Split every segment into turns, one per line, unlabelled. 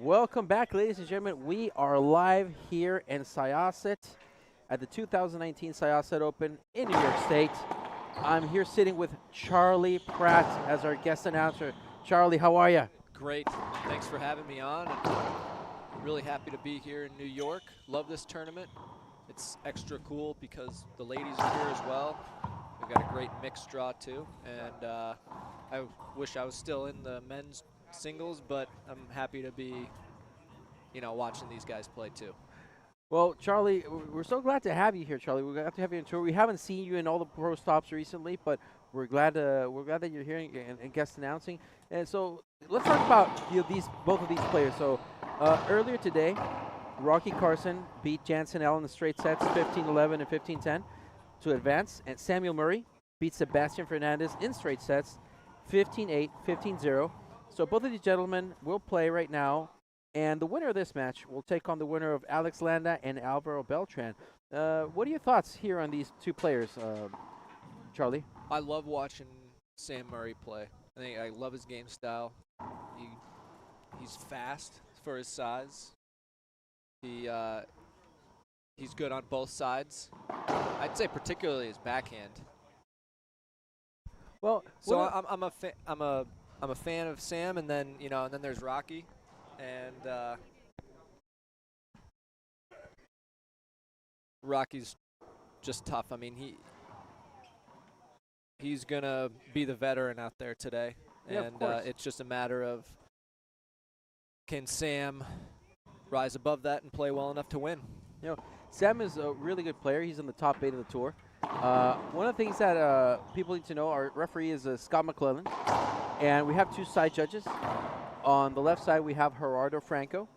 Welcome back, ladies and gentlemen. We are live here in Syosset at the 2019 Syosset Open in New York State. I'm here sitting with Charlie Pratt as our guest announcer. Charlie, how are you?
Great. Thanks for having me on. And really happy to be here in New York. Love this tournament. It's extra cool because the ladies are here as well. We've got a great mixed draw too. And I wish I was still in the men's singles, but I'm happy to be, watching these guys play too.
Well, Charlie, we're so glad to have you here, Charlie. We're glad to have you on tour. We haven't seen you in all the pro stops recently, but we're glad that you're here and guest announcing. And so let's talk about both of these players. So earlier today, Rocky Carson beat Jansen L in the straight sets, 15-11 and 15-10 to advance, and Samuel Murray beat Sebastian Fernandez in straight sets, 15-8, 15-0. So both of these gentlemen will play right now, and the winner of this match will take on the winner of Alex Landa and Alvaro Beltran. What are your thoughts here on these two players, Charlie?
I love watching Sam Murray play. I love his game style. He's fast for his size. He's good on both sides. I'd say particularly his backhand.
Well,
so I'm a fan of Sam, and then and then there's Rocky, and Rocky's just tough. I mean, he's gonna be the veteran out there today,
yeah,
and it's just a matter of can Sam rise above that and play well enough to win.
Sam is a really good player. He's in the top 8 of the tour. One of the things that people need to know, our referee is Scott McClellan, and we have two side judges. On the left side, we have Gerardo Franco,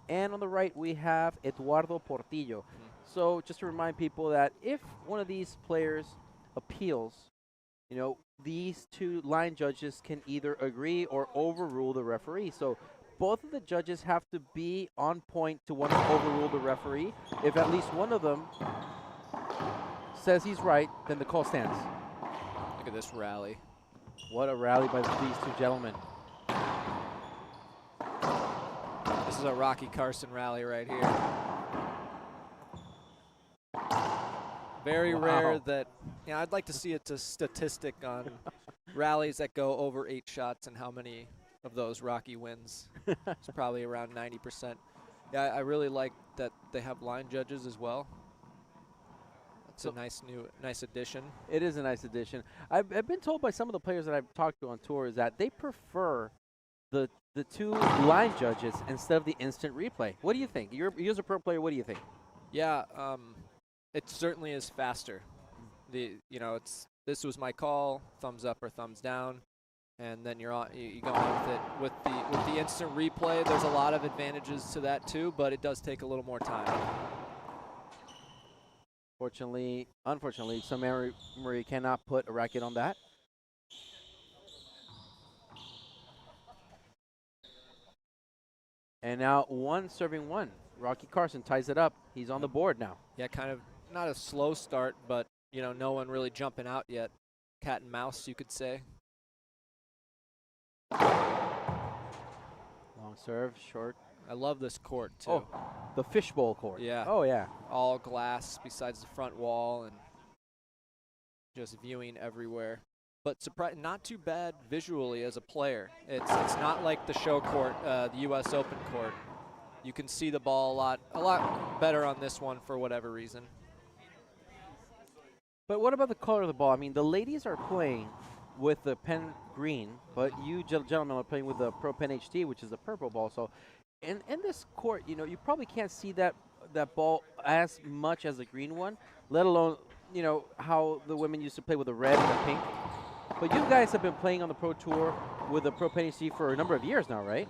and on the right, we have Eduardo Portillo. So just to remind people that if one of these players appeals, these two line judges can either agree or overrule the referee. So both of the judges have to be on point to want to overrule the referee. If at least one of them says he's right, then the call stands.
Look at this rally.
What a rally by these two gentlemen.
This is a Rocky Carson rally right here. Very rare that, I'd like to see a statistic on rallies that go over 8 shots and how many of those Rocky wins. It's probably around 90%. Yeah, I really like that they have line judges as well. It's a nice addition.
It is a nice addition. I've been told by some of the players that I've talked to on tour is that they prefer the two line judges instead of the instant replay. What do you think? You're as a pro player, what do you think?
Yeah, it certainly is faster. This was my call, thumbs up or thumbs down, and then you're on. You go on with it. With the instant replay, there's a lot of advantages to that too, but it does take a little more time.
Unfortunately, Sam Murray cannot put a racket on that. And now 1-1. Rocky Carson ties it up. He's on the board now.
Yeah, kind of not a slow start, but no one really jumping out yet. Cat and mouse, you could say.
Long serve, short.
I love this court too.
Oh, the fishbowl court.
Yeah.
Oh yeah.
All glass besides the front wall and just viewing everywhere. But not too bad visually as a player. It's not like the show court, the U.S. Open court. You can see the ball a lot better on this one for whatever reason.
But what about the color of the ball? I mean, the ladies are playing with the pen green, but you gentlemen are playing with the Pro Pen HD, which is the purple ball. So in this court, you probably can't see that ball as much as the green one, let alone, how the women used to play with the red and the pink. But you guys have been playing on the Pro Tour with the Pro Pen HD for a number of years now, right?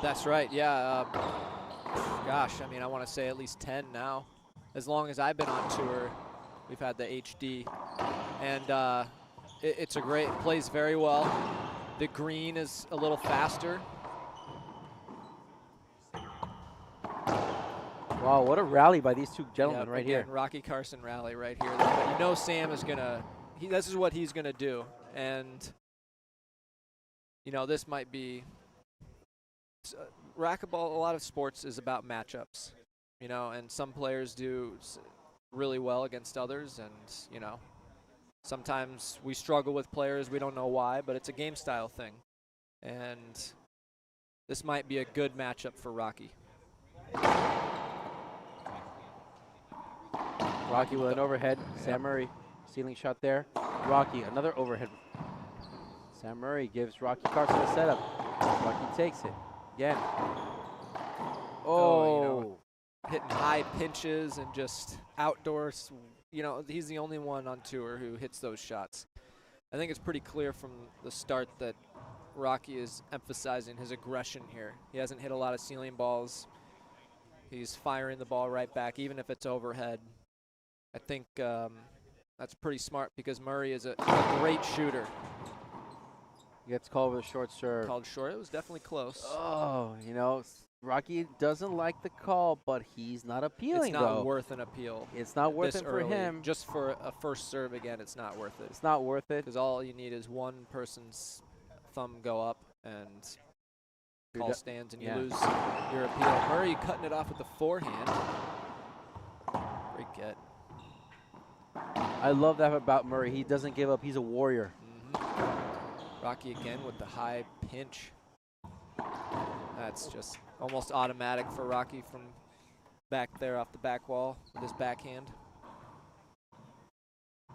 That's right, yeah. Gosh, I want to say at least 10 now. As long as I've been on tour, we've had the HD. And it's it plays very well. The green is a little faster.
Wow, what a rally by these two gentlemen right here.
Rocky Carson rally right here. But Sam is this is what he's gonna do. And this might be racquetball, a lot of sports is about matchups, you know, and some players do really well against others, and, you know, sometimes we struggle with players, we don't know why, but it's a game style thing. And this might be a good matchup for Rocky.
Rocky with an overhead. Sam Murray, ceiling shot there. Rocky, another overhead. Sam Murray gives Rocky Carson a setup. Rocky takes it. Again. Oh.
You know, hitting high pinches and just outdoors. You know, he's the only one on tour who hits those shots. I think it's pretty clear from the start that Rocky is emphasizing his aggression here. He hasn't hit a lot of ceiling balls. He's firing the ball right back, even if it's overhead. I think that's pretty smart because Murray is a great shooter.
Gets called with a short serve.
Called short. It was definitely close.
Oh, you know, Rocky doesn't like the call, but he's not appealing,
It's not worth an appeal.
It's not worth it for
early.
him.
Just for a first serve again, it's not worth it.
It's not worth it.
Because all you need is one person's thumb go up and call stands, and you lose your appeal. Murray cutting it off with the forehand. Great get.
I love that about Murray. He doesn't give up. He's a warrior.
Rocky again with the high pinch. That's just almost automatic for Rocky from back there off the back wall with his backhand.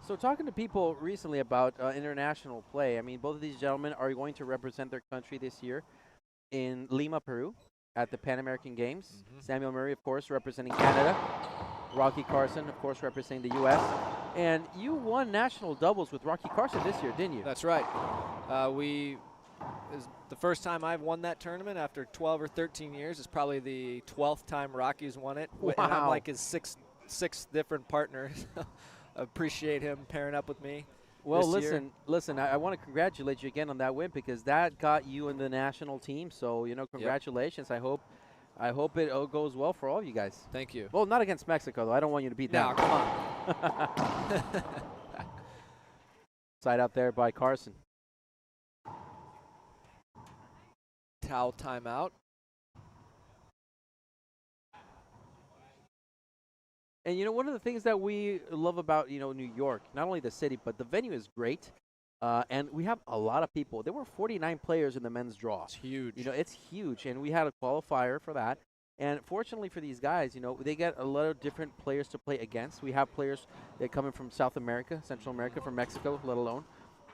So talking to people recently about international play, I mean, both of these gentlemen are going to represent their country this year in Lima, Peru at the Pan American Games. Samuel Murray, of course, representing Canada. Rocky Carson, of course, representing the U.S. And you won national doubles with Rocky Carson this year, didn't you?
That's right. Is the first time I've won that tournament after 12 or 13 years. It's probably the 12th time Rocky's won it.
Wow.
And I'm like his sixth different partner. Appreciate him pairing up with me.
Well, listen, I want to congratulate you again on that win because that got you in the national team. So, you know, congratulations. Yep. I hope it all goes well for all of you guys.
Thank you.
Well, not against Mexico, though. I don't want you to beat them.
No, come on.
Side out there by Carson.
Towel timeout.
And, you know, one of the things that we love about, you know, New York, not only the city, but the venue is great. And we have a lot of people. There were 49 players in the men's draw.
It's huge.
You know, it's huge. And we had a qualifier for that. And fortunately for these guys, you know, they get a lot of different players to play against. We have players that come in from South America, Central America, from Mexico, let alone.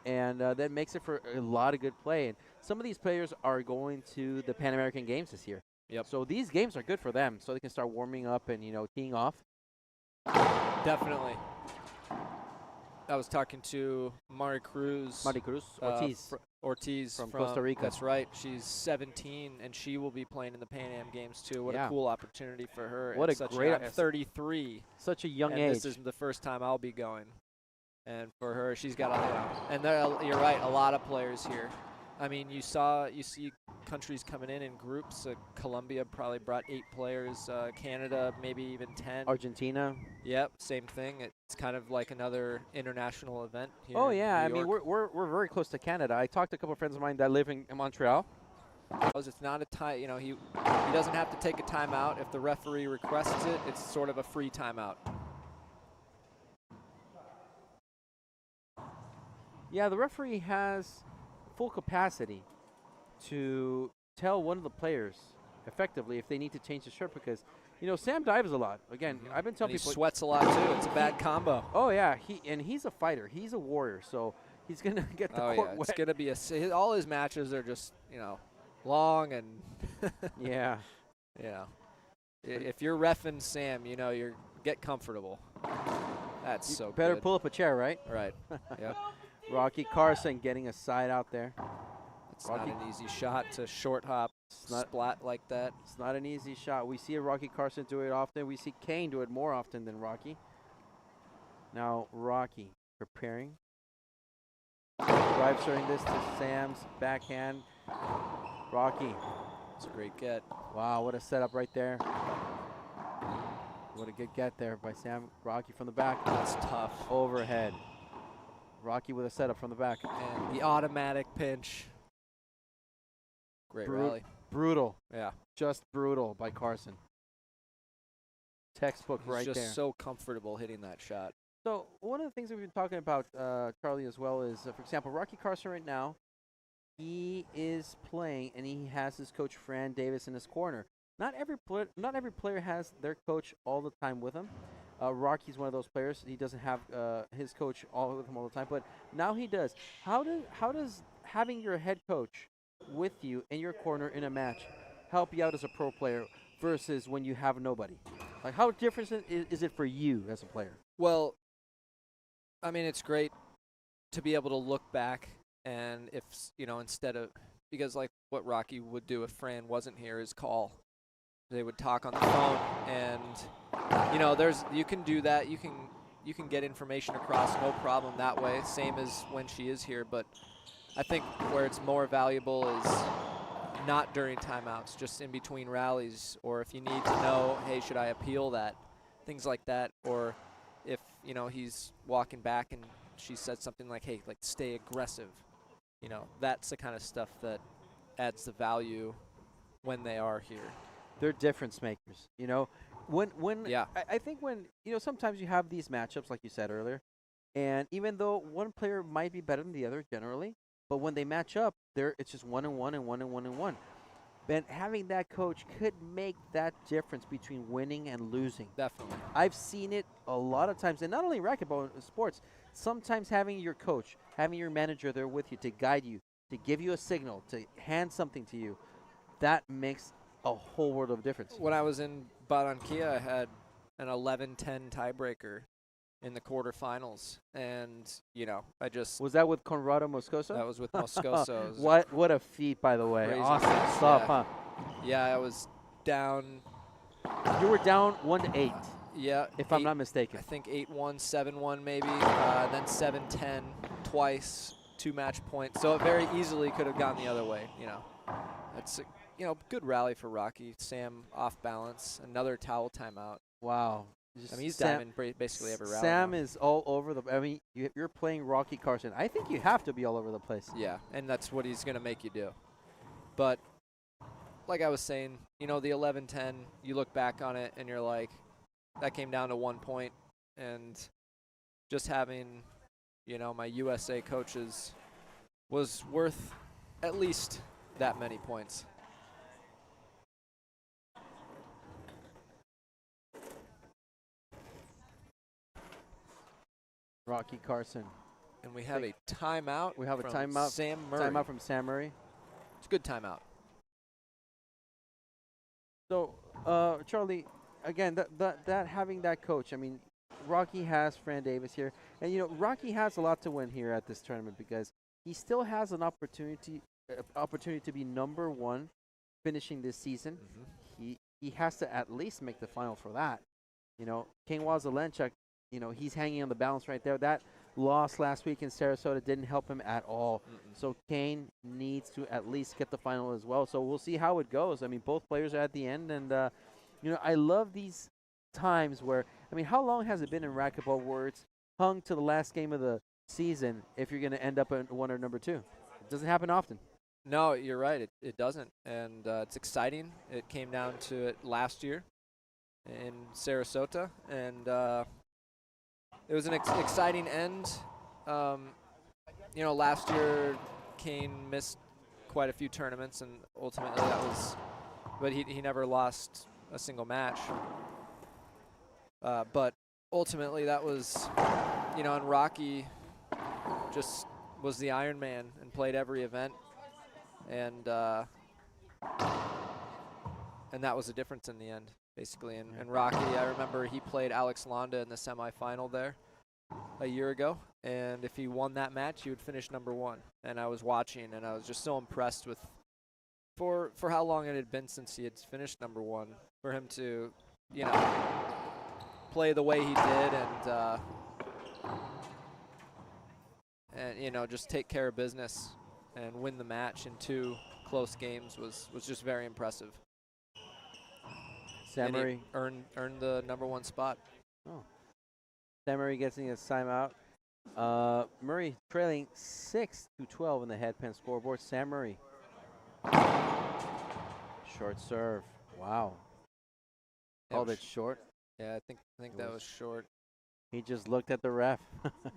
And that makes it for a lot of good play. And some of these players are going to the Pan American Games this year.
Yep.
So these games are good for them, so they can start warming up and, you know, teeing off.
Definitely. I was talking to Mari Cruz. Ortiz
from Costa Rica.
That's right. She's 17, and she will be playing in the Pan Am Games, too. What a cool opportunity for her.
What a great...
I'm 33.
Such a young
and
age.
This is the first time I'll be going. And for her, she's got and you're right, a lot of players here. I mean, you see countries coming in groups. Colombia probably brought 8 players. Canada, maybe even 10.
Argentina.
Yep, same thing. It's kind of like another international event here.
Oh yeah, I
in New
mean
York.
we're very close to Canada. I talked to a couple of friends of mine that live in Montreal.
It's not a time. You know, he doesn't have to take a timeout if the referee requests it. It's sort of a free timeout.
Yeah, the referee has full capacity to tell one of the players effectively if they need to change the shirt because, you know, Sam dives a lot. Again, I've been telling people.
He sweats a lot too. It's a bad combo.
Oh yeah, he's a fighter. He's a warrior, so he's gonna get the court wet.
It's gonna be all his matches are just, you know, long and
yeah.
If you're reffing Sam, you know, get comfortable. That's
you
so
better
good.
pull up a chair, right?
Right. Yep.
Rocky Carson getting a side out there.
It's not an easy shot to short hop, splat like that.
It's not an easy shot. We see Rocky Carson do it often. We see Kane do it more often than Rocky. Now Rocky preparing. Drive serving this to Sam's backhand. Rocky.
It's a great get.
Wow, what a setup right there. What a good get there by Sam. Rocky from the back.
That's tough.
Overhead. Rocky with a setup from the back.
And the automatic pinch. Great rally.
Brutal.
Yeah.
Just brutal by Carson. Textbook
He's
right
just
there.
so comfortable hitting that shot.
So one of the things that we've been talking about, Charlie, as well is, for example, Rocky Carson right now, he is playing and he has his coach Fran Davis in his corner. Not every player has their coach all the time with him. Rocky's one of those players. He doesn't have his coach all with him all the time, but now he does. How does having your head coach with you in your corner in a match help you out as a pro player versus when you have nobody? Like, how different is it for you as a player?
Well, I mean, it's great to be able to look back and if, instead of, because like what Rocky would do if Fran wasn't here is call. They would talk on the phone and, you can do that. You can get information across, no problem that way, same as when she is here. But I think where it's more valuable is not during timeouts, just in between rallies, or if you need to know, hey, should I appeal that? Things like that. Or if, he's walking back and she said something like, hey, like stay aggressive. That's the kind of stuff that adds the value when they are here.
They're difference makers. When
Yeah.
I think when sometimes you have these matchups like you said earlier, and even though one player might be better than the other generally, but when they match up, it's just 1-1 and 1-1 and 1. And having that coach could make that difference between winning and losing.
Definitely.
I've seen it a lot of times, and not only racquetball sports. Sometimes having your coach, having your manager there with you to guide you, to give you a signal, to hand something to you, that makes a whole world of difference.
When I was in Barranquilla, I had an 11-10 tiebreaker in the quarterfinals, and I just
Was that with Conrado Moscoso?
that was with Moscoso.
What a feat, by the way.
Crazy
Awesome
match,
stuff,
yeah.
huh?
Yeah, I was down.
You were down 1-8,
Yeah,
if I'm not mistaken.
I think 8-1, 7-1 maybe, then 7-10 twice, 2 match points. So it very easily could have gone the other way. It's good rally for Rocky. Sam off balance, another towel timeout.
Wow.
I mean, he's diving basically every rally.
Sam
now.
is all over the. I mean, you're playing Rocky Carson. I think you have to be all over the place.
Yeah, and that's what he's going to make you do. But like I was saying, the 11-10, you look back on it and you're like, that came down to 1 point. And just having, my USA coaches was worth at least that many points.
Rocky Carson.
And we have a timeout.
We have a
from
timeout.
Sam Murray.
Timeout from Sam Murray.
It's a good timeout.
So, Charlie, again, that having that coach. I mean, Rocky has Fran Davis here, and Rocky has a lot to win here at this tournament because he still has an opportunity to be number 1, finishing this season.
Mm-hmm.
He has to at least make the final for that. Kingwa Zelenchuk, he's hanging on the balance right there. That loss last week in Sarasota didn't help him at all. So Kane needs to at least get the final as well. So we'll see how it goes. I mean, both players are at the end, and I love these times where, I mean, how long has it been in racquetball where it's hung to the last game of the season if you're going to end up in 1 or number 2? It doesn't happen often.
No, you're right. It doesn't, and it's exciting. It came down to it last year in Sarasota, and it was an exciting end. Last year Kane missed quite a few tournaments, and ultimately but he never lost a single match. But ultimately that was, and Rocky just was the Iron Man and played every event. And that was the difference in the end, basically. And Rocky, I remember he played Alex Landa in the semifinal there a year ago, and if he won that match, he would finish number 1. And I was watching, and I was just so impressed with for how long it had been since he had finished number 1, for him to, play the way he did, and just take care of business and win the match in 2 close games was just very impressive.
Sam Murray
earned the number 1 spot.
Oh. Sam Murray gets in his timeout. Murray trailing 6-12 in the head pen scoreboard. Sam Murray. Short serve. Wow.
That
Called
was
it short.
Yeah, I think that was short.
He just looked at the ref.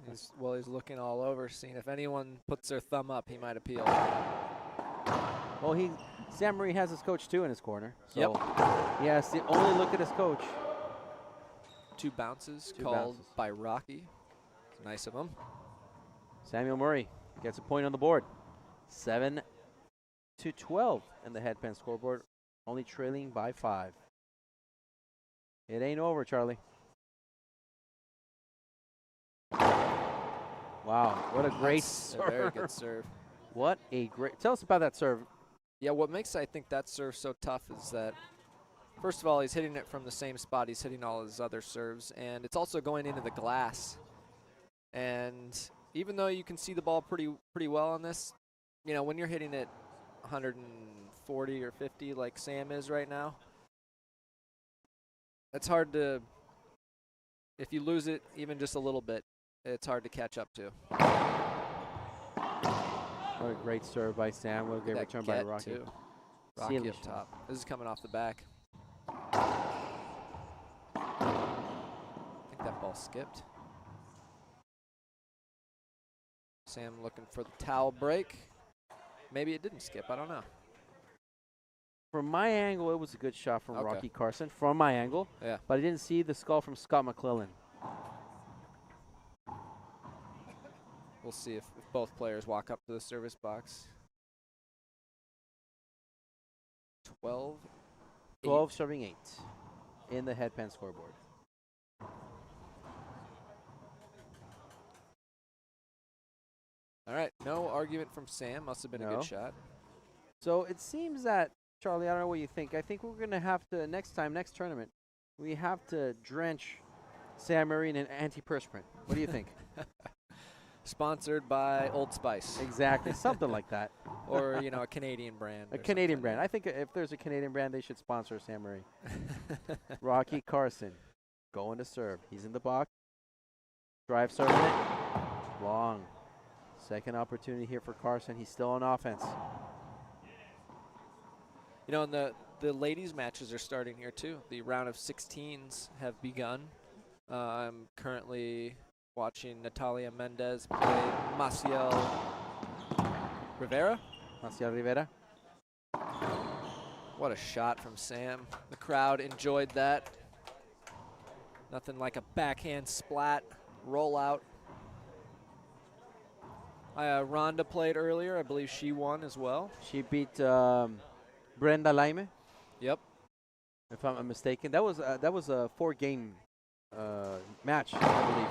He's looking all over, seeing if anyone puts their thumb up, he might appeal.
Well, Sam Marie has his coach too in his corner. So
Yep.
he has to only look at his coach.
Two bounces
Two
called
bounces.
by Rocky. It's nice of him.
Samuel Murray gets a point on the board. 7-12 in the headpan scoreboard, only trailing by 5. It ain't over, Charlie. Wow, what a great serve.
A very good serve.
What a great, tell us about that serve.
Yeah, what makes I think that serve so tough is that, first of all, he's hitting it from the same spot he's hitting all his other serves, and it's also going into the glass. And even though you can see the ball pretty well on this, you know, when you're hitting it 140 or 50 like Sam is right now, it's hard to, if you lose it even just a little bit, it's hard to catch up to.
What a great serve by Sam. What a great return by Rocky.
Too. Rocky up top. This is coming off the back. I think that ball skipped. Sam looking for the towel break. Maybe it didn't skip. I don't know.
From my angle, it was a good shot from
Okay.
Rocky Carson. From my angle.
Yeah.
But I didn't see the skull from Scott McClellan.
We'll see if both players walk up to the service box. 12
serving 8 in the headpan scoreboard.
All right, no argument from Sam. Must have been a
No.
good shot.
So it seems that, Charlie, I don't know what you think. I think we're going to have to, next tournament, we have to drench Sam Murray in an antiperspirant. What do you think?
Sponsored by Old Spice.
Exactly, something like that.
Or, you know, a Canadian brand.
A Canadian brand. I think if there's a Canadian brand, they should sponsor Sam Murray. Rocky Carson going to serve. He's in the box. Drive serving it. Long. Second opportunity here for Carson. He's still on offense.
You know, and the ladies' matches are starting here, too. The round of 16s have begun. I'm currently watching Natalia Mendez play Maciel Rivera.
Maciel Rivera.
What a shot from Sam. The crowd enjoyed that. Nothing like a backhand splat, roll out. Rhonda played earlier. I believe she won as well.
She beat Brenda Laime,
Yep.
if I'm not mistaken. That was a 4-game match, I believe.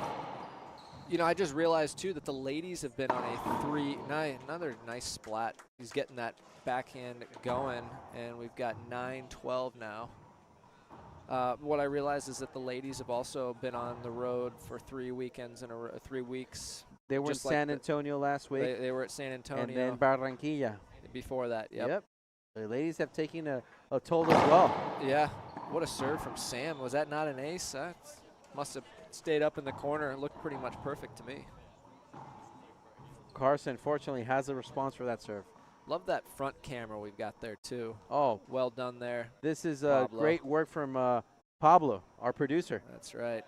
You know, I just realized, too, that the ladies have been on a another nice splat. He's getting that backhand going, and we've got 9-12 now. What I realized is that the ladies have also been on the road for 3 weekends in 3 weeks.
They were in San Antonio last week.
They were at San Antonio.
And then Barranquilla.
Before that, yep.
The ladies have taken a toll as well.
Yeah. What a serve from Sam. Was that not an ace? That must have stayed up in the corner. It looked pretty much perfect to me.
Carson, fortunately, has a response for that serve.
Love that front camera we've got there, too.
Oh.
Well done there.
This is
Pablo.
great work from Pablo, our producer.
That's right.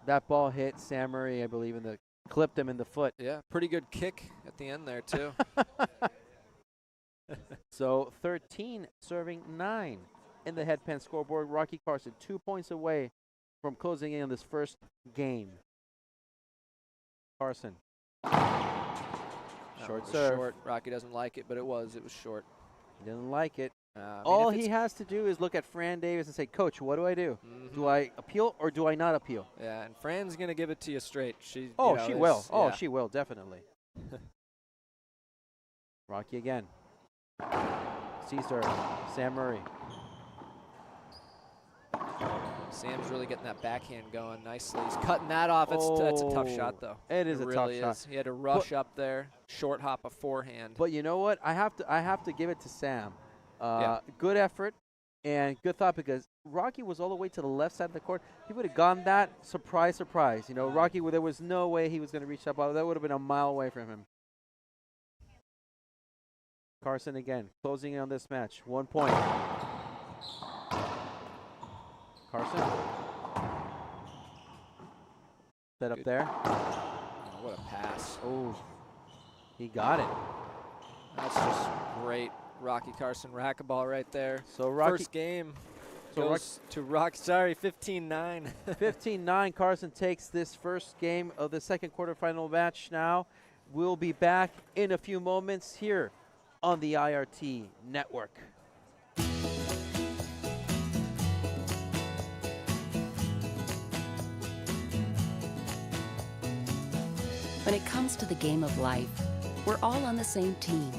That ball hit Sam Murray, I believe, clipped him in the foot.
Yeah, pretty good kick at the end there, too.
So 13 serving 9 in the headpan scoreboard. Rocky Carson 2 points away from closing in on this first game. Carson. Short serve.
Short. Rocky doesn't like it, but it was short.
He didn't like it.
I mean,
All he has to do is look at Fran Davis and say, Coach, what do I do? Do I appeal or do I not appeal?
Yeah, and Fran's going to give it to you straight. She
will.
Yeah.
She will, definitely. Rocky again. Caesar, Sam Murray.
Sam's really getting that backhand going nicely. He's cutting that off. That's a tough shot, though.
It is a
really
tough shot.
He had to rush up there, short hop a forehand.
But you know what? I have to give it to Sam.
Yeah.
Good effort. And good thought, because Rocky was all the way to the left side of the court. He would have gone that, surprise, surprise. You know, Rocky, there was no way he was going to reach that ball. That would have been a mile away from him. Carson again, closing in on this match. 1 point. Carson. Set up there.
Oh, what a pass.
Oh, he got it.
That's just great. Rocky Carson racquetball right there.
So Rocky,
first game
so
goes to Rocky. Sorry, 15-9.
15-9. Carson takes this first game of the second quarterfinal match now. We'll be back in a few moments here on the IRT network.
When it comes to the game of life, we're all on the same team.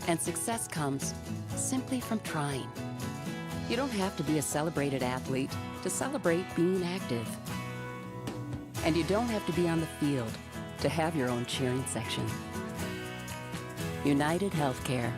And success comes simply from trying. You don't have to be a celebrated athlete to celebrate being active. And you don't have to be on the field to have your own cheering section. United Healthcare.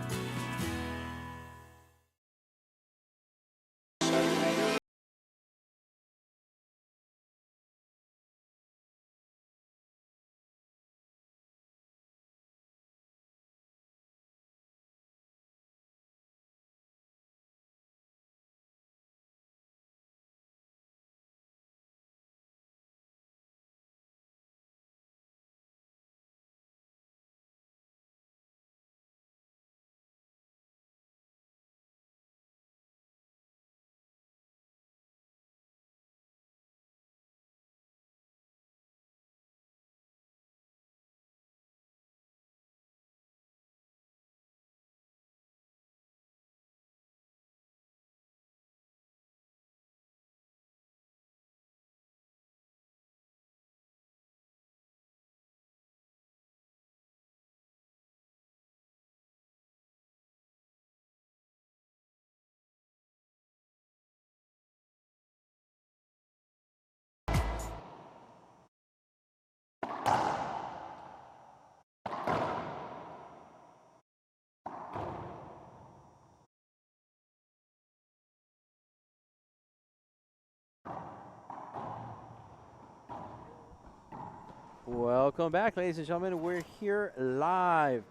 Welcome back, ladies and gentlemen. We're here live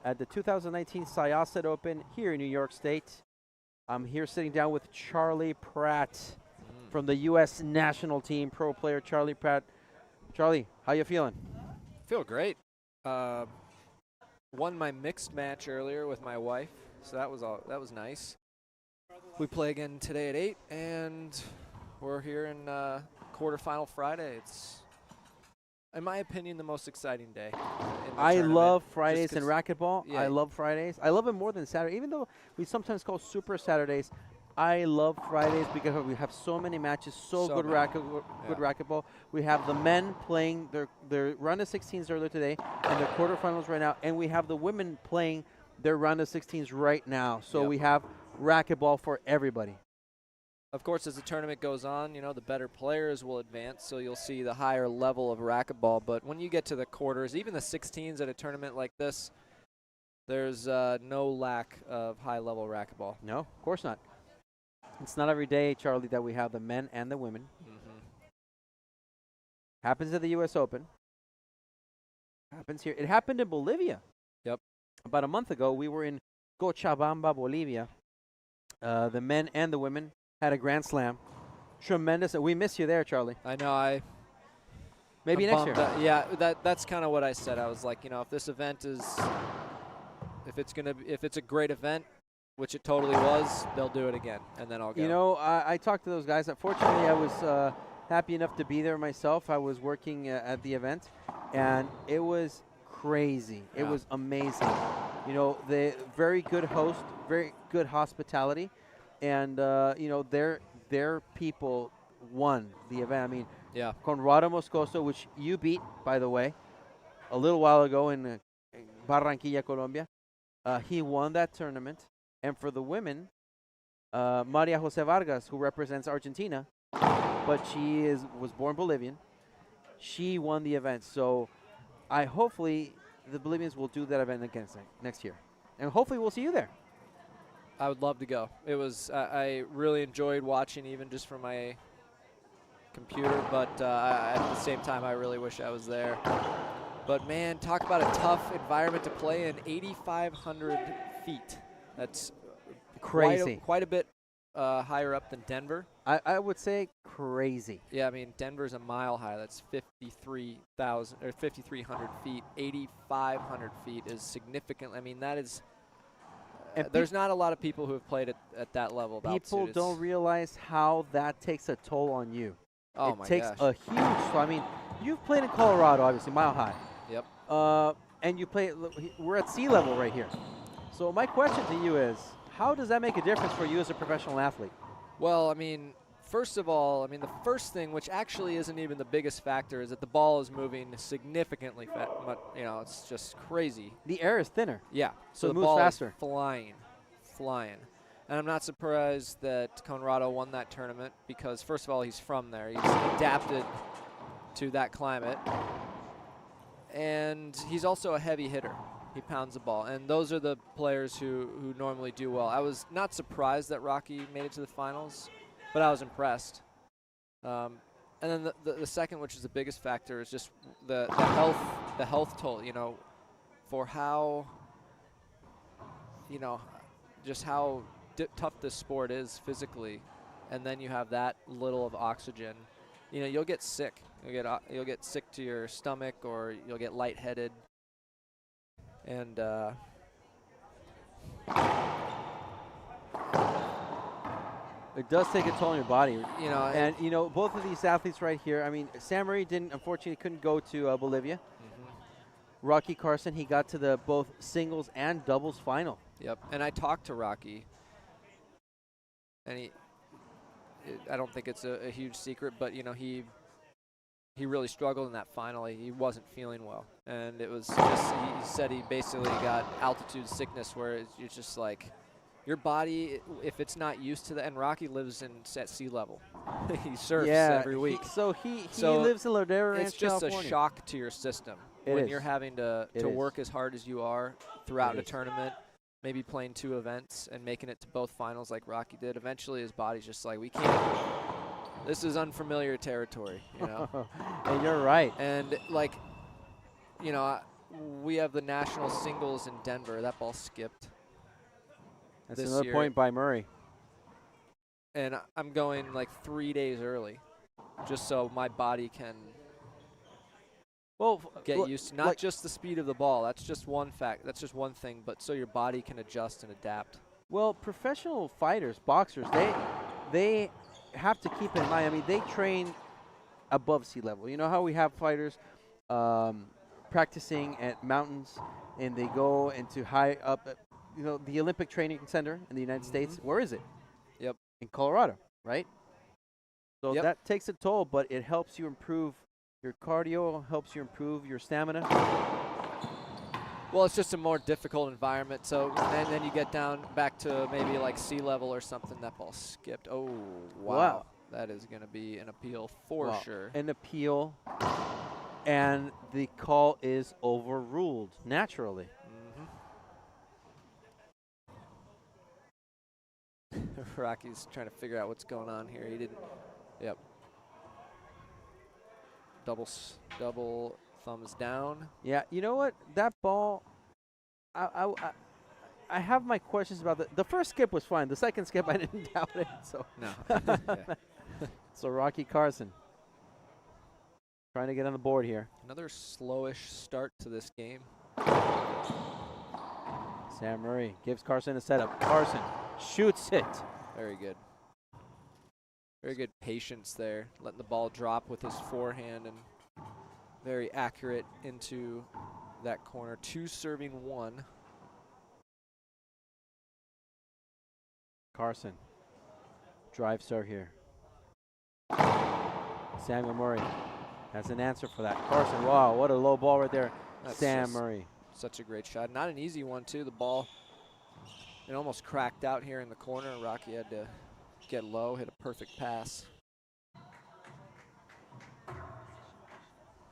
at the 2019 Syosset Open here in New York State. I'm here sitting down with Charlie Pratt from the U.S. national team, pro player Charlie Pratt. Charlie, how you feeling?
Feel great. Won my mixed match earlier with my wife, so that was nice. We play again today at 8, and we're here in quarterfinal Friday. It's, in my opinion, the most exciting day.
I love Fridays in racquetball.
Yeah.
I love Fridays. I love it more than Saturday, even though we sometimes call Super Saturdays. I love Fridays because we have so many matches, so good racquetball. We have the men playing their round of 16s earlier today and their quarterfinals right now, and we have the women playing their round of 16s right now. So we have racquetball for everybody.
Of course, as the tournament goes on, you know, the better players will advance, so you'll see the higher level of racquetball. But when you get to the quarters, even the 16s at a tournament like this, there's no lack of high-level racquetball.
No, of course not. It's not every day, Charlie, that we have the men and the women. Happens at the U.S. Open. Happens here. It happened in Bolivia.
Yep.
About a month ago, we were in Cochabamba, Bolivia. The men and the women had a grand slam. Tremendous. We miss you there, Charlie.
I know.
Maybe
I'm
next year.
bummed. Yeah, that's kind of what I said. I was like, you know, if this event is, if it's a great event, which it totally was, they'll do it again, and then I'll go.
You know, I talked to those guys. Unfortunately, I was happy enough to be there myself. I was working at the event, and it was crazy.
Yeah.
It was amazing. You know, the very good host, very good hospitality, and you know, their people won the event. I mean, Conrado Moscoso, which you beat, by the way, a little while ago in Barranquilla, Colombia. He won that tournament. And for the women, Maria Jose Vargas, who represents Argentina, but she was born Bolivian, she won the event. So hopefully the Bolivians will do that event again next year. And hopefully we'll see you there.
I would love to go. It was I really enjoyed watching, even just from my computer, but at the same time, I really wish I was there. But man, talk about a tough environment to play in. 8,500 feet. That's
Crazy.
Quite a bit higher up than Denver.
I would say crazy.
Yeah, I mean, Denver's a mile high. That's 53,000 or 5,300 feet. 8,500 feet is significant. I mean, that is. There's not a lot of people who have played at that level.
People don't realize how that takes a toll on you.
Oh
it
my
takes
gosh.
a huge toll. I mean, you've played in Colorado, obviously, mile high.
Yep.
And you play. We're at sea level right here. So my question to you is, how does that make a difference for you as a professional athlete?
Well, I mean, first of all, the first thing, which actually isn't even the biggest factor, is that the ball is moving significantly fast. You know, it's just crazy.
The air is thinner.
Yeah.
So it
the
moves
ball
faster.
Is flying. And I'm not surprised that Conrado won that tournament because, first of all, he's from there. He's adapted to that climate. And he's also a heavy hitter. He pounds the ball. And those are the players who normally do well. I was not surprised that Rocky made it to the finals, but I was impressed. And then the second, which is the biggest factor, is just the health toll, you know, for how, you know, just how tough this sport is physically. And then you have that little of oxygen. You know, you'll get sick. You'll get sick to your stomach, or you'll get lightheaded. And
it does take a toll on your body.
You know,
and you know, both of these athletes right here. I mean, Sam Marie unfortunately couldn't go to Bolivia.
Mm-hmm.
Rocky Carson, he got to the both singles and doubles final.
Yep. And I talked to Rocky, and I don't think it's a huge secret, but you know, he really struggled in that final. He wasn't feeling well, and it was just, he said he basically got altitude sickness, where it's just like your body, if it's not used to that. And Rocky lives at sea level. He surfs every week.
He
So
lives in Ladera Ranch,
it's just
California.
a shock to your system when you're having to work as hard as you are throughout a tournament, maybe playing 2 events and making it to both finals like Rocky did. Eventually his body's just like, we can't. This is unfamiliar territory, you know.
And you're right.
And like, you know, we have the national singles in Denver. That ball skipped.
That's another point by Murray.
And I'm going like 3 days early, just so my body can get used to not just the speed of the ball. That's just one fact. That's just one thing. But so your body can adjust and adapt.
Well, professional fighters, boxers, they have to keep in mind. I mean, they train above sea level. You know how we have fighters practicing at mountains, and they go into high up. You know, the Olympic Training Center in the United States. Where is it?
Yep.
In Colorado, right? So
Yep.
that takes a toll, but it helps you improve your cardio, helps you improve your stamina.
Well, it's just a more difficult environment. So, and then you get down back to maybe like sea level or something. That ball skipped. Oh, wow. That is going to be an appeal for sure.
An appeal, and the call is overruled naturally.
Rocky's trying to figure out what's going on here. He didn't. Yep. Double thumbs down.
Yeah, you know what? That ball, I have my questions about the first skip was fine. The second skip, I didn't doubt it. So
no.
So Rocky Carson trying to get on the board here.
Another slowish start to this game.
Sam Murray gives Carson a setup. Carson shoots it.
Very good. Very good patience there, letting the ball drop with his forehand, and very accurate into that corner. 2 serving 1.
Carson. Drive serve here. Samuel Murray has an answer for that. Carson, wow, what a low ball right there.
That's
Sam Murray.
Such a great shot. Not an easy one, too. The ball, it almost cracked out here in the corner. Rocky had to get low, hit a perfect pass.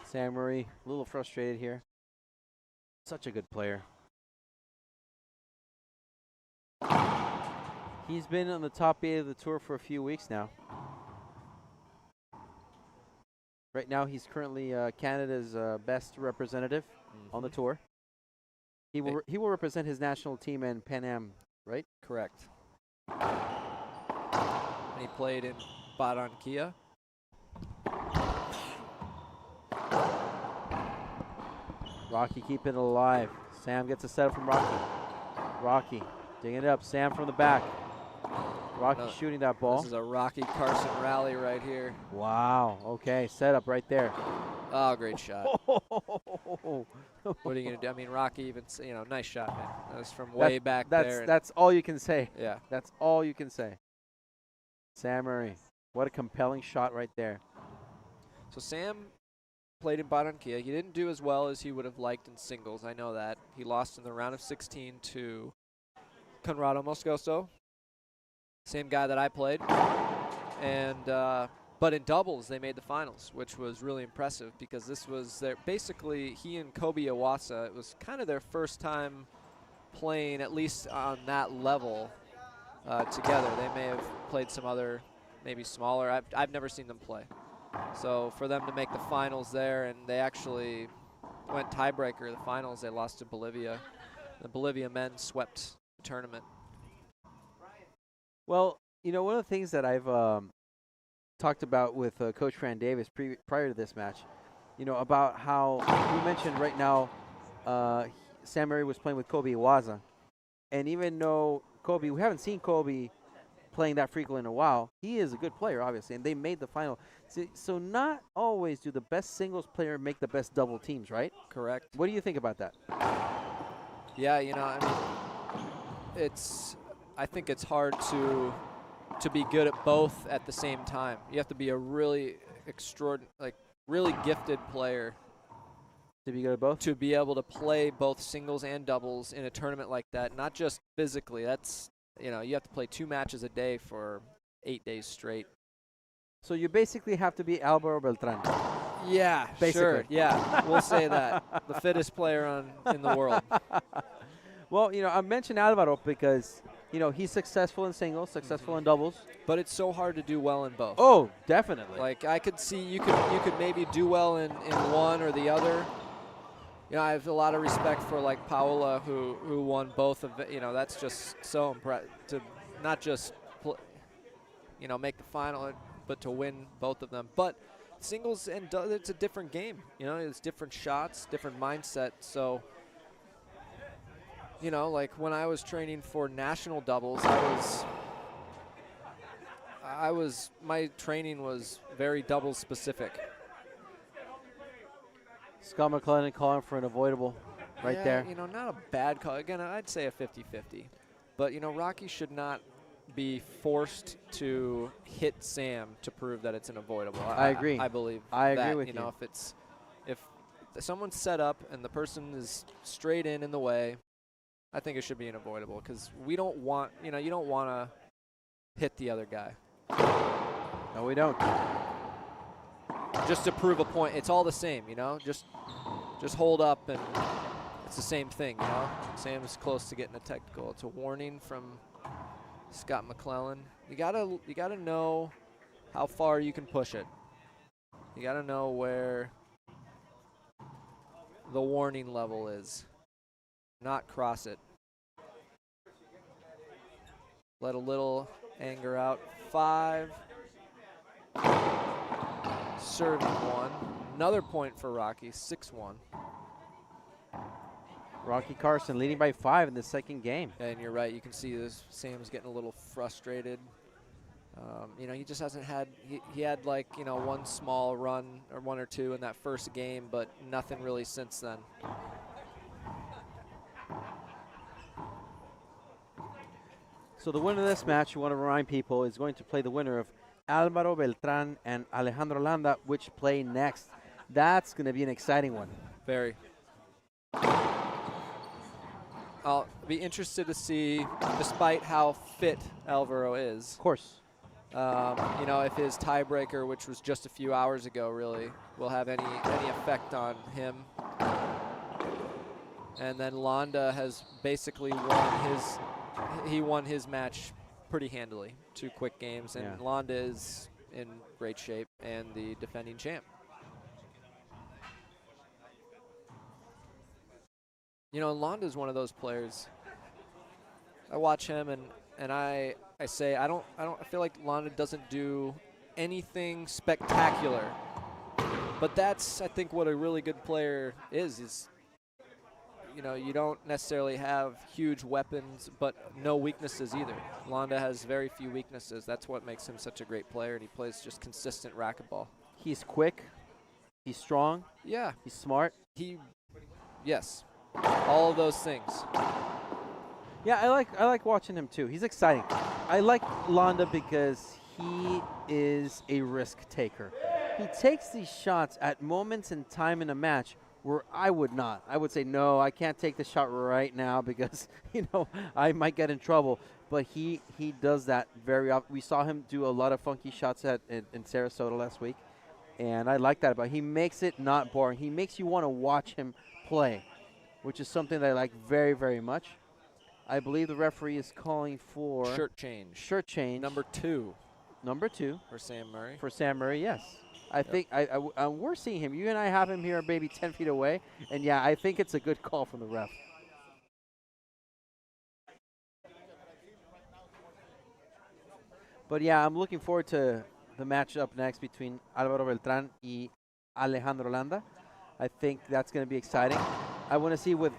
Sam Murray, a little frustrated here. Such a good player. He's been on the top 8 of the tour for a few weeks now. Right now, he's currently Canada's best representative on the tour. He will represent his national team in Pan Am, right?
Correct. And he played in Barranquilla.
Rocky keeping it alive. Sam gets a setup from Rocky. Rocky digging it up. Sam from the back. Rocky shooting that ball.
This is a Rocky Carson rally right here.
Wow. Okay, setup right there.
Oh, great shot. What are you gonna do? I mean, Rocky even, nice shot, man. That was from way back there.
That's all you can say.
Yeah.
That's all you can say. Sam Murray, what a compelling shot right there.
So Sam played in Barranquilla. He didn't do as well as he would have liked in singles. I know that. He lost in the round of 16 to Conrado Moscoso, same guy that I played. And but in doubles, they made the finals, which was really impressive because this was basically he and Kobe Iwasa. It was kind of their first time playing, at least on that level, together. They may have played some other, maybe smaller. I've never seen them play. So for them to make the finals there, and they actually went tiebreaker. The finals, they lost to Bolivia. The Bolivia men swept the tournament.
Well, one of the things that I've talked about with Coach Fran Davis prior to this match, about how you mentioned right now Sam Murray was playing with Kobe Iwasa. And even though Kobe, we haven't seen Kobe playing that frequently in a while, he is a good player, obviously, and they made the final. So not always do the best singles player make the best double teams, right?
Correct.
What do you think about that?
Yeah, I mean, I think it's hard to be good at both at the same time. You have to be a really really gifted player
to be good at both,
to be able to play both singles and doubles in a tournament like that. Not just physically. That's you have to play 2 matches a day for 8 days straight.
So you basically have to be Alvaro Beltran.
Yeah,
basically.
Sure. Yeah, we'll say that. The fittest player in the world.
Well, I mentioned Alvaro because he's successful in singles, successful in doubles.
But it's so hard to do well in both.
Oh, definitely.
Like I could see you could maybe do well in one or the other. I have a lot of respect for like Paola who won both of it. That's just so impressive to not just make the final, but to win both of them. But singles and it's a different game. It's different shots, different mindset. So like when I was training for national doubles, my training was very double specific.
Scott McClellan calling for an avoidable right there.
Not a bad call. Again, I'd say a 50-50. But, Rocky should not be forced to hit Sam to prove that it's an avoidable.
I agree.
I believe
I
that,
agree with you.
If someone's set up and the person is straight in the way, I think it should be an avoidable because we don't want, you don't want to hit the other guy.
No, we don't.
Just to prove a point. It's all the same, Just hold up and it's the same thing, Sam's close to getting a technical. It's a warning from Scott McClellan. You gotta know how far you can push it. You gotta know where the warning level is. Not cross it. Let a little anger out. 5. Serving 1. Another point for Rocky. 6-1.
Rocky Carson leading by 5 in the second game.
And you're right. You can see this. Sam's getting a little frustrated. He just hasn't had. He had one small run or 1 or 2 in that first game, but nothing really since then.
So the winner of this match, you want to remind people, is going to play the winner of Alvaro Beltran and Alejandro Landa, which play next. That's going to be an exciting one.
Very. I'll be interested to see, despite how fit Alvaro is.
Of course.
If his tiebreaker, which was just a few hours ago, really will have any effect on him. And then Landa has basically won his match pretty handily. 2 quick games, and
Yeah.
Londa is in great shape and the defending champ. You know, Londa is one of those players. I watch him and I say I feel like Londa doesn't do anything spectacular. But that's, I think, what a really good player is, you know, you don't necessarily have huge weapons, but no weaknesses either. Londa has very few weaknesses. That's what makes him such a great player, and he plays just consistent racquetball.
He's quick. He's strong.
Yeah,
He's smart.
yes, all of those things.
Yeah, I like watching him too. He's exciting. I like Londa because he is a risk taker. He takes these shots at moments in time in a match where I would not. I would say, no, I can't take the shot right now because, you know, I might get in trouble. But he does that very often. We saw him do a lot of funky shots in Sarasota last week, and I like that about him. He makes it not boring. He makes you want to watch him play, which is something that I like very, very much. I believe the referee is calling for
Shirt change.
Shirt change.
Number 2
for
Sam Murray.
For Sam Murray, yes. I think we're seeing him. You and I have him here maybe 10 feet away. And, yeah, I think it's a good call from the ref. But, yeah, I'm looking forward to the match up next between Álvaro Beltrán y Alejandro Landa. I think that's going to be exciting. I want to see with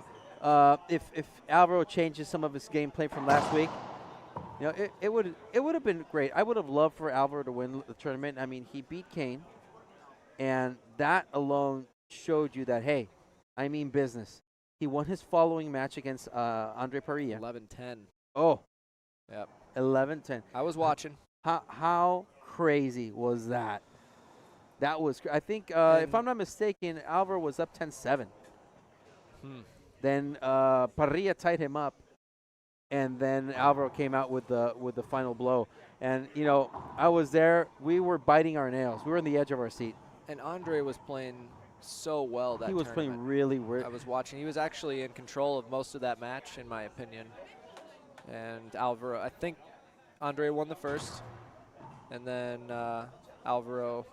if Alvaro changes some of his gameplay from last week. You know, it would have been great. I would have loved for Alvaro to win the tournament. I mean, he beat Kane, and that alone showed you that, hey, I mean business. He won his following match against Andre Parilla.
11-10.
Oh,
Yep.
11-10.
I was watching.
How crazy was that? That was, I think, if I'm not mistaken, Alvaro was up 10-7. Then Parilla tied him up, and then Alvaro came out with the final blow. And, you know, I was there. We were biting our nails. We were on the edge of our seat.
And Andre was playing so well that
He was
tournament.
playing really weird.
I was watching. He was actually in control of most of that match, in my opinion. And Alvaro, I think Andre won the first, and then Alvaro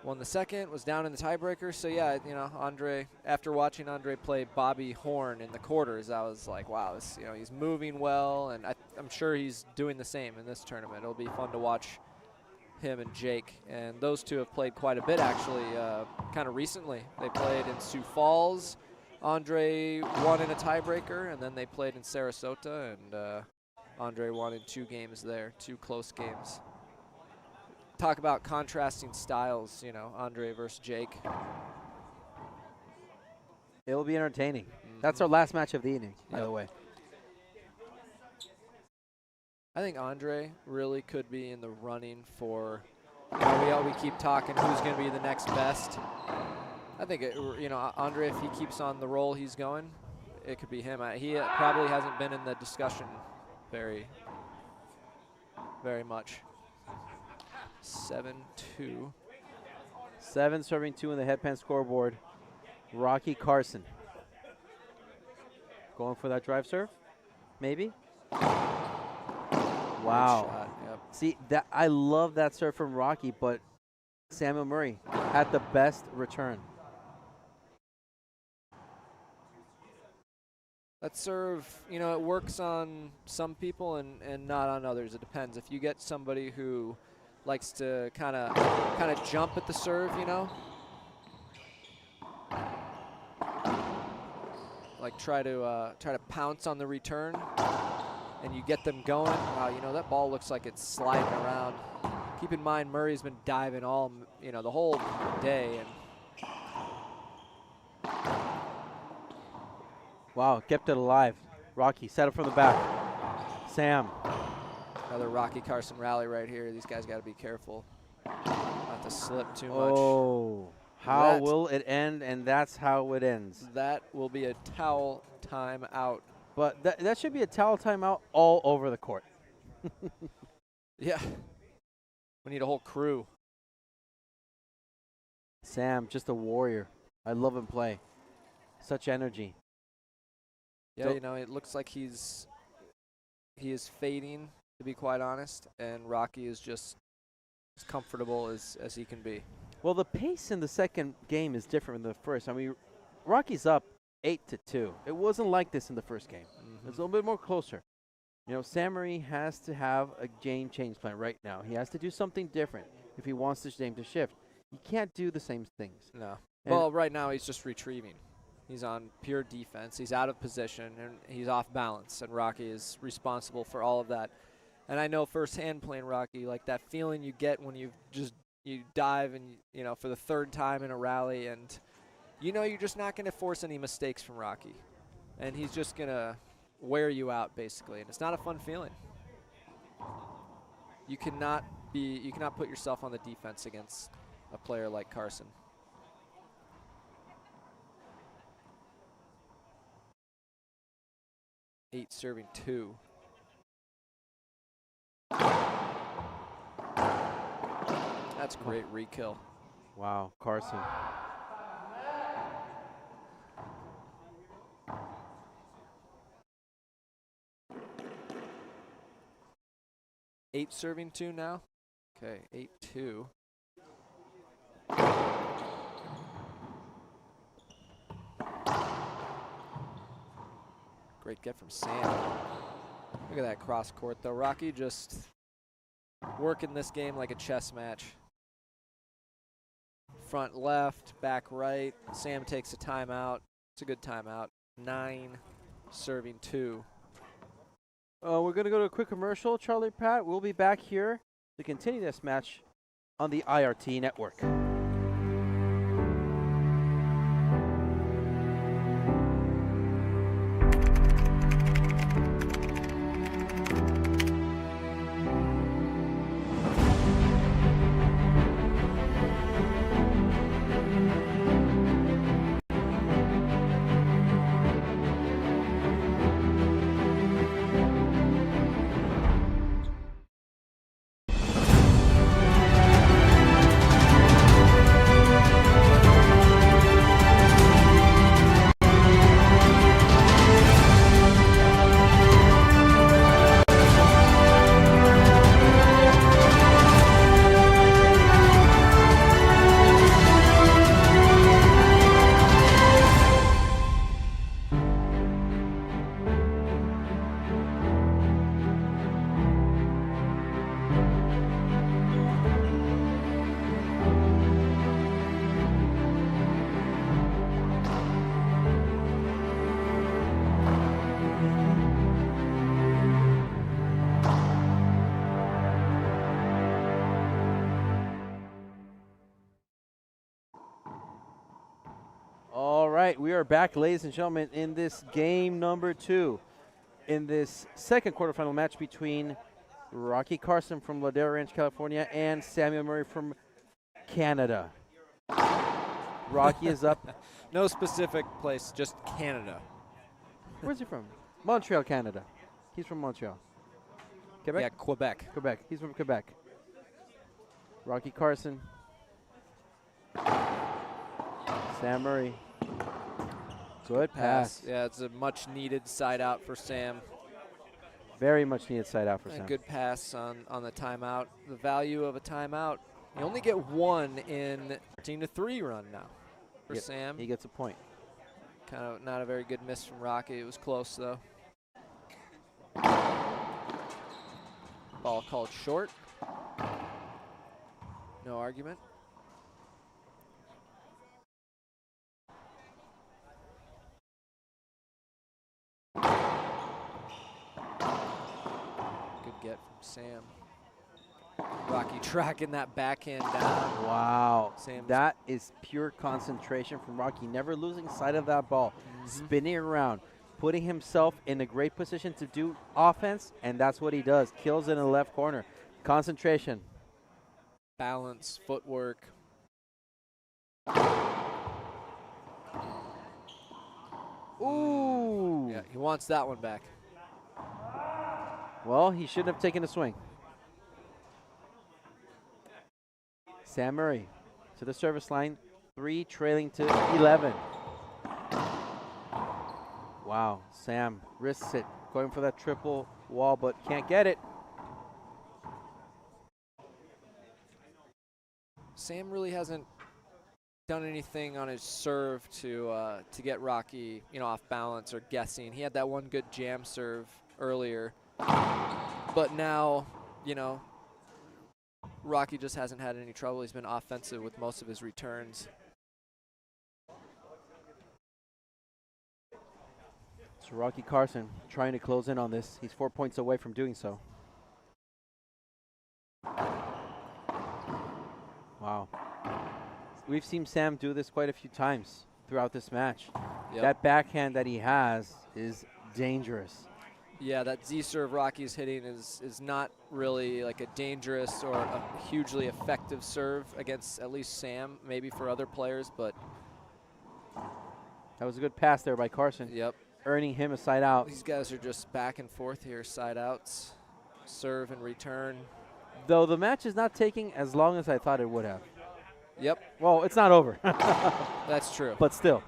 won the second, was down in the tiebreaker. So, yeah, you know, Andre, after watching Andre play Bobby Horn in the quarters, I was like, wow, this, you know, he's moving well, and I'm sure he's doing the same in this tournament. It'll be fun to watch him and Jake. And those two have played quite a bit, actually, kind of recently. They played in Sioux Falls. Andre won in a tiebreaker, and then they played in Sarasota, and Andre won in 2 games there, 2 close games. Talk about contrasting styles, you know, Andre versus Jake.
It will be entertaining. That's our last match of the evening, by the way.
I think Andre really could be in the running for, you know, we keep talking who's going to be the next best. I think, you know, Andre, if he keeps on the roll he's going, it could be him. He probably hasn't been in the discussion very much. 7-2.
7 serving 2 in the headpan scoreboard. Rocky Carson. Going for that drive serve? Maybe? Wow.
Shot, yep.
See, that I love that serve from Rocky, but Samuel Murray had the best return.
That serve, you know, it works on some people and not on others. It depends. If you get somebody who likes to kind of jump at the serve, you know, like try to pounce on the return, and you get them going. Wow, you know, that ball looks like it's sliding around. Keep in mind, Murray's been diving all, you know, the whole day, and
wow, kept it alive. Rocky set up from the back. Sam.
another Rocky Carson rally right here. These guys got to be careful not to slip too much.
Oh, how will it end? And that's how it ends.
That will be a towel timeout.
But that should be a towel timeout all over the court.
Yeah. We need a whole crew.
Sam, just a warrior. I love him play. Such energy.
Yeah, you know, it looks like he's he is fading, to be quite honest, and Rocky is just as comfortable as he can be.
Well, the pace in the second game is different than the first. I mean, Rocky's up 8-2. It wasn't like this in the first game. It's a little bit more closer. You know, Sam Marie has to have a game change plan right now. He has to do something different if he wants this game to shift. He can't do the same things.
No.
And
Well, right now he's just retrieving. He's on pure defense. He's out of position, and he's off balance, and Rocky is responsible for all of that. And I know firsthand playing Rocky, like that feeling you get when you dive and, you know, for the third time in a rally, and you know you're just not going to force any mistakes from Rocky. And he's just going to wear you out, basically, and it's not a fun feeling. You cannot put yourself on the defense against a player like Carson. Eight serving 2. That's great re-kill.
wow, Carson.
Eight serving 2 now. Okay, 8-2. Great get from Sam. Look at that cross court though. Rocky just working this game like a chess match. Front left, back right. Sam takes a timeout. It's a good timeout. 9 serving 2.
We're going to go to a quick commercial, Charlie Pat. We'll be back here to continue this match on the IRT network. All right, we are back, ladies and gentlemen, in this game number 2. In this second quarterfinal match between Rocky Carson from Ladera Ranch, California, and Samuel Murray from Canada. Rocky is up.
No specific place, just Canada.
Where's he from? Montreal, Canada. He's from Montreal. Quebec?
Yeah, Quebec.
Quebec. He's from Quebec. Rocky Carson. Sam Murray. Good pass.
Yeah, it's a much needed side out for Sam.
Very much needed side out for
And
Sam.
good pass on the timeout. The value of a timeout. You only get one in 13-3 run now for Sam.
He gets a point.
Kind of not a very good miss from Rocky. It was close though. Ball called short. No argument. Good get from Sam. Rocky tracking that backhand down.
Wow.
Sam's
That is pure concentration from Rocky. Never losing sight of that ball. Spinning around. Putting himself in a great position to do offense, and that's what he does. Kills it in the left corner. Concentration.
balance, footwork.
Ooh.
Yeah, he wants that one back.
Well, he shouldn't have taken a swing. Sam Murray to the service line. 3 trailing to 11. Wow, Sam risks it Going for that triple wall, but can't get it.
Sam really hasn't done anything on his serve to get Rocky, off balance or guessing. He had that one good jam serve earlier, but now, Rocky just hasn't had any trouble. He's been offensive with most of his returns.
So Rocky Carson trying to close in on this. He's 4 points away from doing so. Wow. We've seen Sam do this quite a few times throughout this match.
Yep.
That backhand that he has is dangerous.
Yeah, that Z serve Rocky's hitting is not really like a dangerous or a hugely effective serve against at least Sam, maybe for other players, but.
That was a good pass there by Carson.
Yep.
Earning him a side out.
These guys are just back and forth here, side outs, serve and return.
Though the match is not taking as long as I thought it would have.
Yep.
Well, it's not over.
That's true.
But still.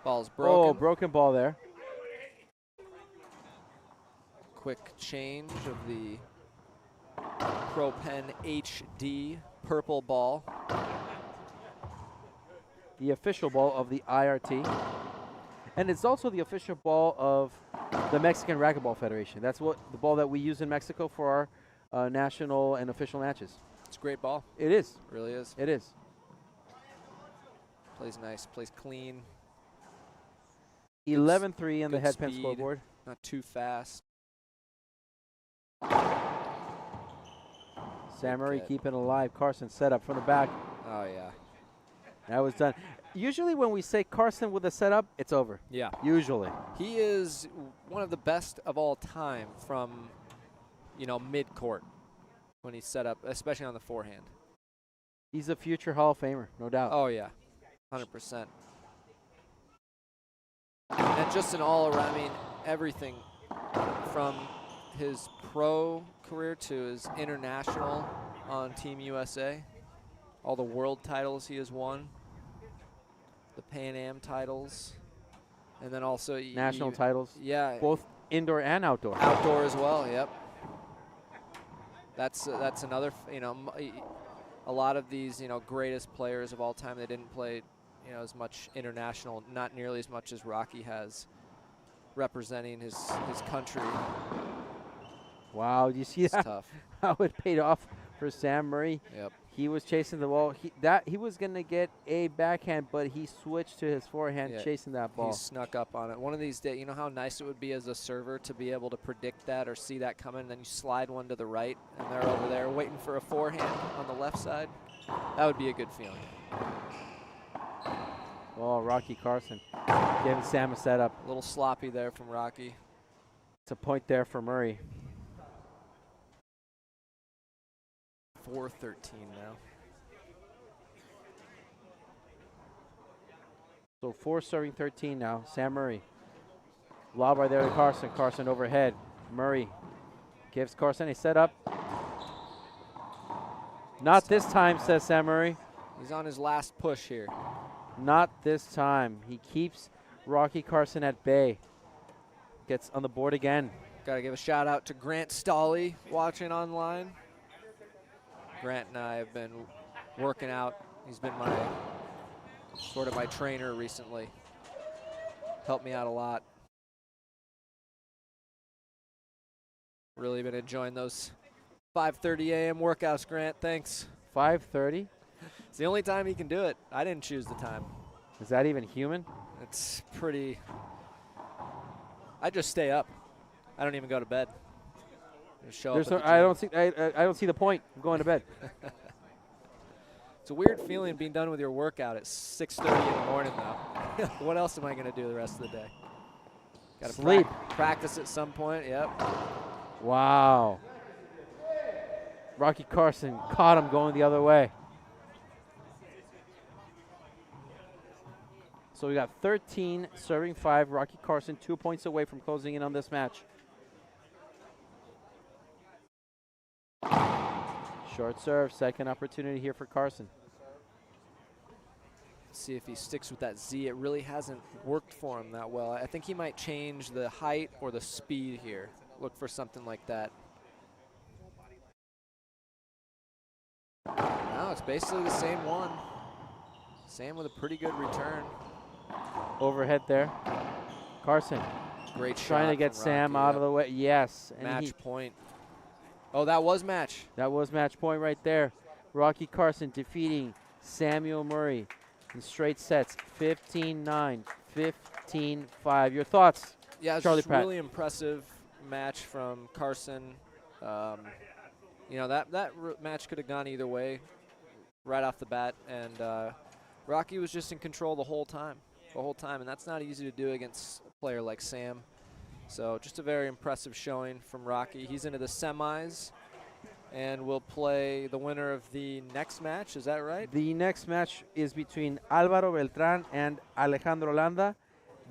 Ball's broken.
Oh, broken ball there.
Quick change of the Pro Pen HD purple ball.
The official ball of the IRT. And it's also the official ball of the Mexican Racquetball Federation. That's what the ball that we use in Mexico for our national and official matches.
It's a great ball.
It is.
It really is.
It is.
Plays nice, plays clean.
11-3 on the head pen
speed,
scoreboard.
Not too fast.
Sam Murray keeping alive. Carson set up from the back.
Oh, yeah.
That was done. Usually when we say Carson with a setup, it's over.
Yeah.
Usually.
He is one of the best of all time from, mid-court when he's set up, especially on the forehand.
He's a future Hall of Famer, no doubt.
Oh, yeah. 100%. And just an all-around, everything from his pro career to his international on Team USA, all the world titles he has won, the Pan Am titles, and then also
national titles.
Yeah.
Both indoor and outdoor.
Outdoor as well, yep. That's another, a lot of these, greatest players of all time, they didn't play, as much international, not nearly as much as Rocky has representing his country.
Wow, do you see
It's
that?
tough.
How it paid off for Sam Murray.
Yep.
He was chasing the ball. He was going to get a backhand, but he switched to his forehand, chasing that ball.
He snuck up on it. One of these days, you know how nice it would be as a server to be able to predict that or see that coming, and then you slide one to the right, and they're over there waiting for a forehand on the left side? That would be a good feeling.
Oh, Rocky Carson giving Sam a setup.
A little sloppy there from Rocky.
It's a point there for Murray.
4-13 now.
So 4 serving 13 now. Sam Murray. Lob right there to Carson. Carson overhead. Murray gives Carson a setup. Not this time, says Sam Murray.
He's on his last push here.
Not this time. He keeps Rocky Carson at bay. Gets on the board again.
Got to give a shout out to Grant Stolley watching online. Grant and I have been working out. He's been sort of my trainer recently. Helped me out a lot. Really been enjoying those 5:30 a.m. workouts, Grant. Thanks.
5:30.
It's the only time he can do it. I didn't choose the time.
Is that even human?
It's pretty. I just stay up. I don't even go to bed. Just show up at the
I
gym.
don't see the point. I'm going to bed.
It's a weird feeling being done with your workout at 6:30 in the morning, though. What else am I going to do the rest of the day? Got to
sleep.
Practice at some point. Yep.
Wow. Rocky Carson caught him going the other way. So we got 13 serving 5. Rocky Carson 2 points away from closing in on this match. Short serve, second opportunity here for Carson.
see if he sticks with that Z. It really hasn't worked for him that well. I think he might change the height or the speed here. Look for something like that. No, it's basically the same one. Sam with a pretty good return.
Overhead there. Carson
Great shot.
trying to get
from
Sam
Rocky,
out of the way. Yes. And
match point. Oh, that was match.
that was match point right there. Rocky Carson defeating Samuel Murray in straight sets, 15-9, 15-5. Your thoughts?
Yeah, it's
Charlie
just
Pratt.
really impressive match from Carson. You know, that match could have gone either way right off the bat, and Rocky was just in control the whole time, and that's not easy to do against a player like Sam. So just a very impressive showing from Rocky. He's into the semis, and we'll play the winner of the next match. Is that right?
The next match is between Álvaro Beltrán and Alejandro Landa.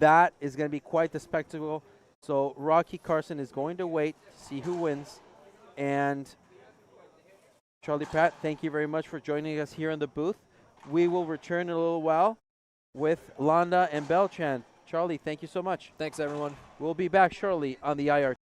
That is going to be quite the spectacle. So Rocky Carson is going to wait to see who wins. And Charlie Pratt, thank you very much for joining us here in the booth. We will return in a little while with Landa and Beltran. Charlie, thank you so much.
Thanks, everyone.
We'll be back shortly on the IR.